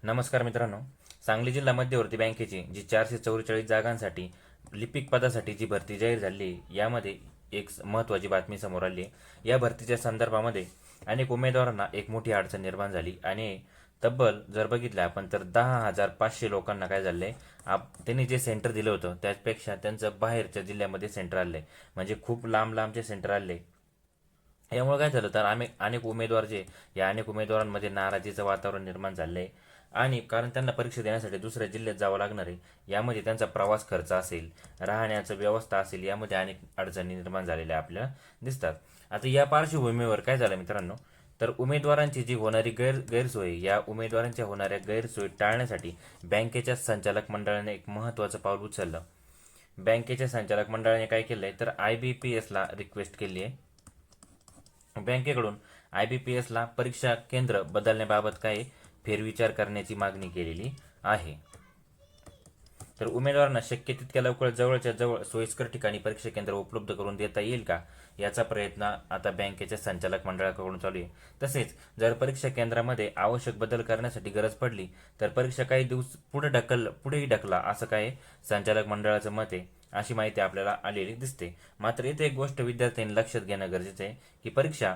नमस्कार मित्रांनो. सांगली जिल्हा मध्यवर्ती बँकेची जी 444 जागांसाठी लिपिक पदासाठी जी भरती जाहीर झाली आहे, यामध्ये एक महत्त्वाची बातमी समोर आली आहे. या भरतीच्या संदर्भामध्ये अनेक उमेदवारांना एक मोठी अडचण निर्माण झाली आणि तब्बल जर बघितलं आपण तर 10,500 लोकांना काय झालं आहे, त्यांनी जे सेंटर दिलं होतं त्यापेक्षा त्यांचं बाहेरच्या जिल्ह्यामध्ये सेंटर आलं आहे. म्हणजे खूप लांब लांबचे सेंटर आले. यामुळे काय झालं तर अनेक उमेदवार जे या अनेक उमेदवारांमध्ये नाराजीचं वातावरण निर्माण झालं आहे. आणि कारण त्यांना परीक्षा देण्यासाठी दुसऱ्या जिल्ह्यात जावं लागणार आहे. यामध्ये त्यांचा प्रवास खर्च असेल, राहण्याचं व्यवस्था असेल, यामध्ये अनेक अडचणी निर्माण झालेल्या आपल्याला दिसतात. आता या पार्श्वभूमीवर काय झालं मित्रांनो, तर उमेदवारांची जी होणारी गैरसोय, या उमेदवारांच्या होणाऱ्या गैरसोयी टाळण्यासाठी बँकेच्या संचालक मंडळाने एक महत्त्वाचं पाऊल उचललं. बँकेच्या संचालक मंडळाने काय केलंय तर IBPSला रिक्वेस्ट केली आहे. बँकेकडून IBPSला परीक्षा केंद्र बदलण्याबाबत काही फेरविचार करण्याची मागणी केलेली आहे. तर उमेदवारांना शक्य तितक्या लवकर जवळच्या जवळ सोयीस्कर ठिकाणी परीक्षा केंद्र उपलब्ध करून देता येईल का, याचा प्रयत्न आता बँकेच्या संचालक मंडळाकडून चालू आहे. तसेच जर परीक्षा केंद्रामध्ये आवश्यक बदल करण्यासाठी गरज पडली तर परीक्षा काही दिवस पुढेही ढकला, असं काय संचालक मंडळाचं मत आहे, अशी माहिती आपल्याला आलेली दिसते. मात्र इथे एक गोष्ट विद्यार्थ्यांनी लक्षात घेणं गरजेचं आहे की परीक्षा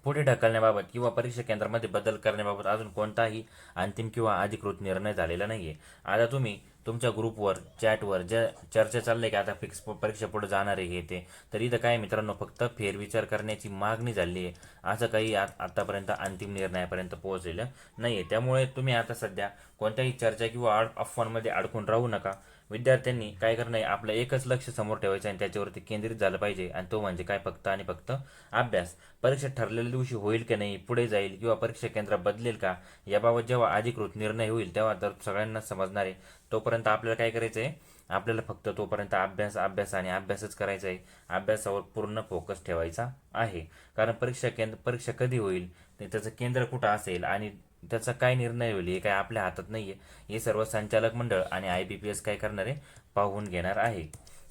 पुढे ढकलण्याबाबत किंवा परीक्षा केंद्रामध्ये बदल करण्याबाबत अजून कोणताही अंतिम किंवा अधिकृत निर्णय झालेला नाहीये. आता तुम्ही तुमच्या ग्रुपवर चॅटवर ज्या चर्चा चालली की आता फिक्स परीक्षा पुढे जाणार आहे हे ते, तर इथं काय मित्रांनो, फक्त फेरविचार करण्याची मागणी झाली आहे. असं काही आतापर्यंत अंतिम निर्णयापर्यंत पोहोचलेलं नाहीये. त्यामुळे तुम्ही आता सध्या कोणत्याही चर्चा किंवा अफवांमध्ये अडकून राहू नका. विद्यार्थ्यांनी काय करणं आहे, आपलं एकच लक्ष समोर ठेवायचं आणि त्याच्यावरती केंद्रित झालं पाहिजे, आणि तो म्हणजे काय, फक्त आणि फक्त अभ्यास. परीक्षा ठरलेल्या दिवशी होईल की नाही, पुढे जाईल किंवा परीक्षा केंद्र बदलेल का, याबाबत जेव्हा अधिकृत निर्णय होईल तेव्हा तर सगळ्यांना समजणार आहे. तोपर्यंत आपल्याला काय करायचं आहे, आपल्याला फक्त तोपर्यंत अभ्यास अभ्यास आणि अभ्यासच करायचा आहे. अभ्यासावर पूर्ण फोकस ठेवायचा आहे. कारण परीक्षा कधी होईल, त्याचं केंद्र कुठं असेल आणि त्याचा काय निर्णय होईल, हे काय आपल्या हातात नाहीये. हे सर्व संचालक मंडळ आणि IBPS काय करणार आहे, पाहून घेणार आहे.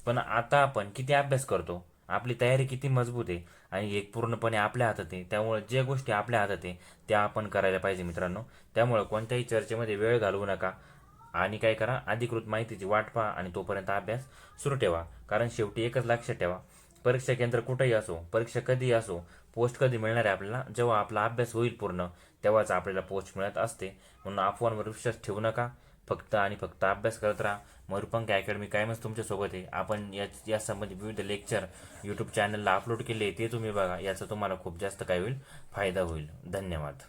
पण आता आपण किती अभ्यास करतो, आपली तयारी किती मजबूत आहे, आणि एक पूर्णपणे आपल्या हातात आहे. त्यामुळे ज्या गोष्टी आपल्या हातात आहे त्या आपण करायला पाहिजे मित्रांनो. त्यामुळे कोणत्याही चर्चेमध्ये वेळ घालवू नका आणि काय करा, अधिकृत माहितीची वाट पहा आणि तोपर्यंत अभ्यास सुरू ठेवा. कारण शेवटी एकच लक्षात ठेवा, परीक्षा केंद्र कुठेही असो, परीक्षा कधीही असो, पोस्ट कधी मिळणार आहे आपल्याला, जेव्हा आपला अभ्यास होईल पूर्ण तेव्हाच आपल्याला पोस्ट मिळत असते. म्हणून अफवांवर विश्वास ठेवू नका. फक्त आणि फक्त अभ्यास करत राहा. मयूरपंख अकॅडमी कायमच तुमच्यासोबत आहे. आपण या संबंधी विविध लेक्चर यूट्यूब चॅनलला अपलोड केले, ते तुम्ही बघा. याचा तुम्हाला खूप जास्त काय होईल, फायदा होईल. धन्यवाद.